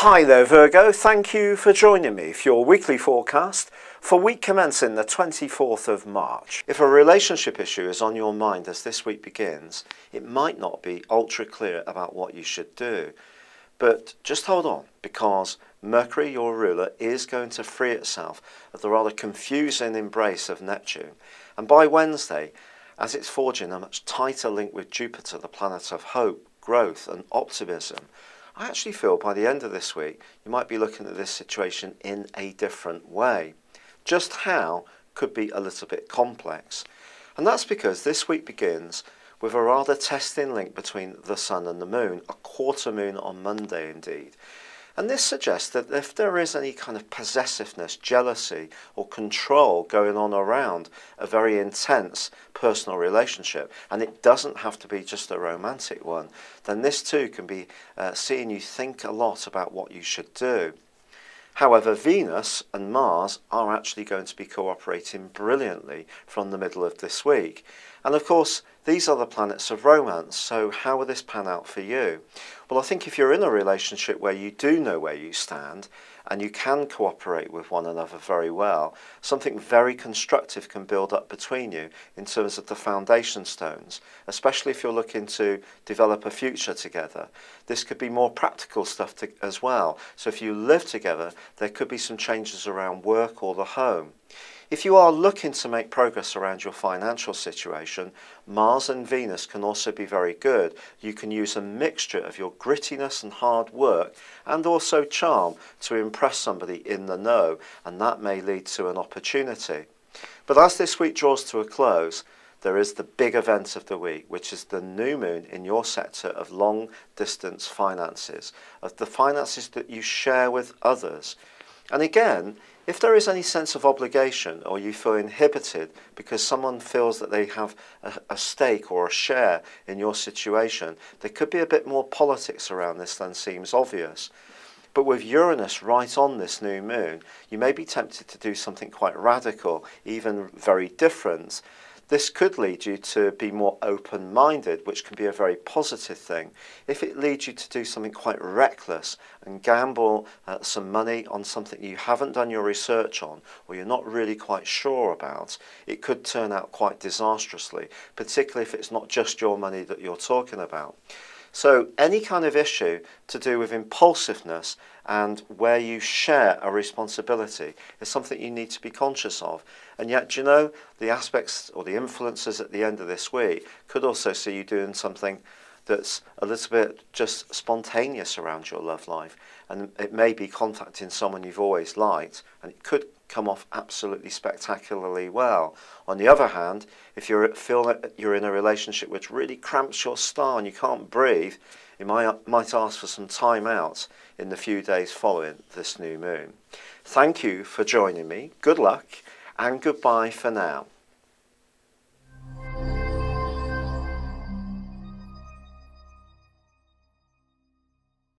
Hi there Virgo, thank you for joining me for your weekly forecast for week commencing the 24th of March. If a relationship issue is on your mind as this week begins, it might not be ultra clear about what you should do. But just hold on, because Mercury, your ruler, is going to free itself of the rather confusing embrace of Neptune. And by Wednesday, as it's forging a much tighter link with Jupiter, the planet of hope, growth and optimism, I actually feel by the end of this week, you might be looking at this situation in a different way. Just how could be a little bit complex. And that's because this week begins with a rather testing link between the Sun and the Moon, a quarter moon on Monday indeed. And this suggests that if there is any kind of possessiveness, jealousy or control going on around a very intense personal relationship, and it doesn't have to be just a romantic one, then this too can be seeing you think a lot about what you should do. However, Venus and Mars are actually going to be cooperating brilliantly from the middle of this week. And of course, these are the planets of romance, so how will this pan out for you? Well, I think if you're in a relationship where you do know where you stand and you can cooperate with one another very well, something very constructive can build up between you in terms of the foundation stones, especially if you're looking to develop a future together. This could be more practical stuff as well. So if you live together, there could be some changes around work or the home. If you are looking to make progress around your financial situation, Mars and Venus can also be very good. You can use a mixture of your grittiness and hard work and also charm to impress somebody in the know, and that may lead to an opportunity. But as this week draws to a close, there is the big event of the week, which is the new moon in your sector of long distance finances, of the finances that you share with others. And again, if there is any sense of obligation or you feel inhibited because someone feels that they have a stake or a share in your situation, there could be a bit more politics around this than seems obvious. But with Uranus right on this new moon, you may be tempted to do something quite radical, even very different. This could lead you to be more open-minded, which can be a very positive thing. If it leads you to do something quite reckless and gamble some money on something you haven't done your research on or you're not really quite sure about, it could turn out quite disastrously, particularly if it's not just your money that you're talking about. So any kind of issue to do with impulsiveness and where you share a responsibility is something you need to be conscious of. And yet, you know, the aspects or the influences at the end of this week could also see you doing something that's a little bit just spontaneous around your love life. And it may be contacting someone you've always liked, and it could come off absolutely spectacularly well. On the other hand, if you feel that you're in a relationship which really cramps your star and you can't breathe, you might ask for some time out in the few days following this new moon. Thank you for joining me. Good luck and goodbye for now.